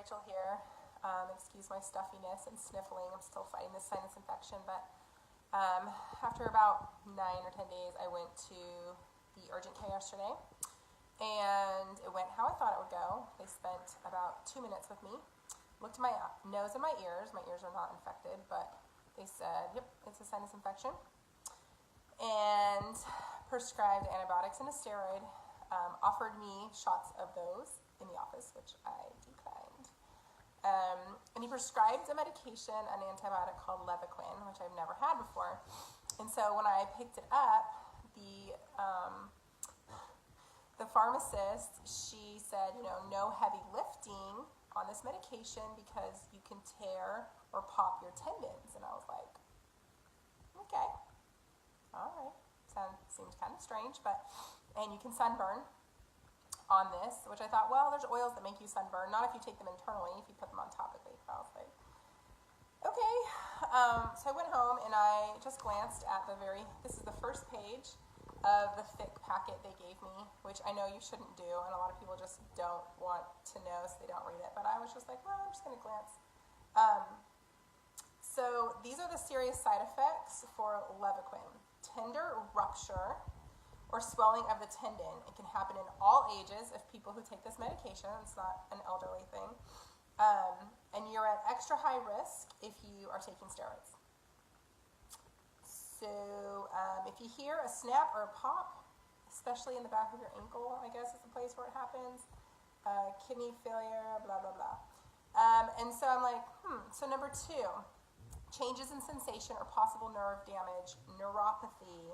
Rachel here. Excuse my stuffiness and sniffling. I'm still fighting this sinus infection, but after about 9 or 10 days, I went to the urgent care yesterday, and it went how I thought it would go. They spent about 2 minutes with me, looked at my nose and my ears. My ears are not infected, but they said, yep, it's a sinus infection, and prescribed antibiotics and a steroid, offered me shots of those in the office, which I declined. And he prescribed a medication, an antibiotic called Levaquin, which I've never had before. And so when I picked it up, the pharmacist, she said, no heavy lifting on this medication because you can tear or pop your tendons. And I was like, okay, all right. Seems kind of strange, and you can sunburn on this, which I thought, well, there's oils that make you sunburn, not if you take them internally, if you put them on topically. I was like, okay. So I went home and I just glanced at this is the first page of the thick packet they gave me, which I know you shouldn't do, and a lot of people just don't want to know, so they don't read it, but I was just like, well, I'm just going to glance. So these are the serious side effects for Levaquin. Tender rupture or swelling of the tendon. It can happen in all ages of people who take this medication. It's not an elderly thing. And you're at extra high risk if you are taking steroids. So if you hear a snap or a pop, especially in the back of your ankle, I guess is the place where it happens, kidney failure, blah, blah, blah. And so I'm like, so number 2, changes in sensation or possible nerve damage, neuropathy.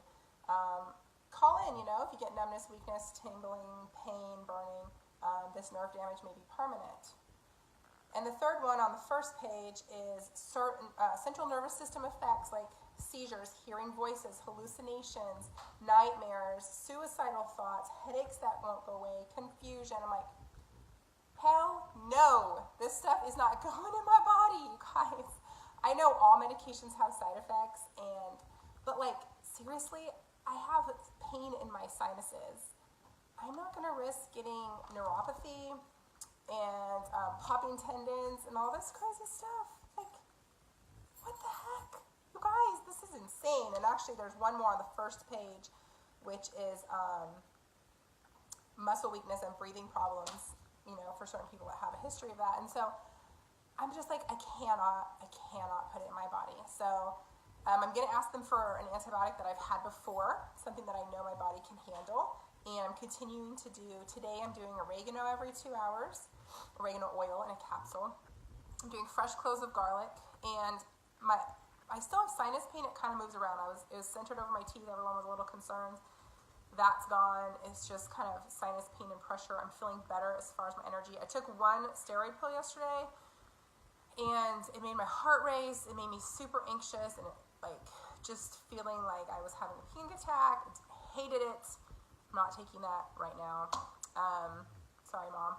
Call in, if you get numbness, weakness, tingling, pain, burning, this nerve damage may be permanent. And the third one on the first page is certain central nervous system effects like seizures, hearing voices, hallucinations, nightmares, suicidal thoughts, headaches that won't go away, confusion. I'm like, hell no, this stuff is not going in my body, you guys. I know all medications have side effects, but seriously, I have pain in my sinuses. I'm not going to risk getting neuropathy and popping tendons and all this crazy stuff. Like, what the heck? You guys, this is insane. And actually, there's one more on the first page, which is muscle weakness and breathing problems, for certain people that have a history of that. And so I'm just like, I cannot put it in my body. So I'm going to ask them for an antibiotic that I've had before, something that I know my body can handle. And I'm continuing to today I'm doing oregano every 2 hours, oregano oil in a capsule. I'm doing fresh cloves of garlic, and I still have sinus pain. It kind of moves around. It was centered over my teeth. Everyone was a little concerned. That's gone. It's just kind of sinus pain and pressure. I'm feeling better as far as my energy. I took 1 steroid pill yesterday, and it made my heart race. It made me super anxious and just feeling like I was having a panic attack. Hated it. I'm not taking that right now. Sorry, Mom.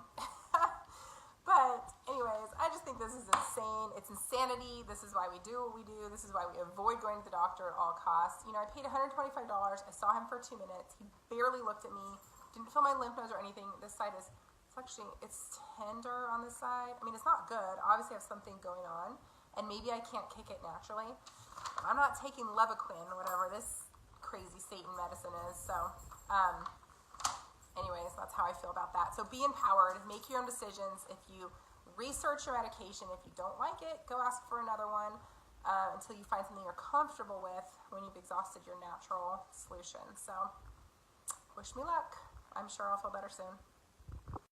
But anyways, I just think this is insane. It's insanity. This is why we do what we do. This is why we avoid going to the doctor at all costs. I paid $125. I saw him for 2 minutes. He barely looked at me. Didn't feel my lymph nodes or anything. This side it's tender on this side. I mean, it's not good. Obviously, I have something going on, and maybe I can't kick it naturally. I'm not taking Levaquin, whatever this crazy Satan medicine is. So, anyways, that's how I feel about that. So be empowered. Make your own decisions. If you research your medication, if you don't like it, go ask for another one until you find something you're comfortable with when you've exhausted your natural solution. So wish me luck. I'm sure I'll feel better soon.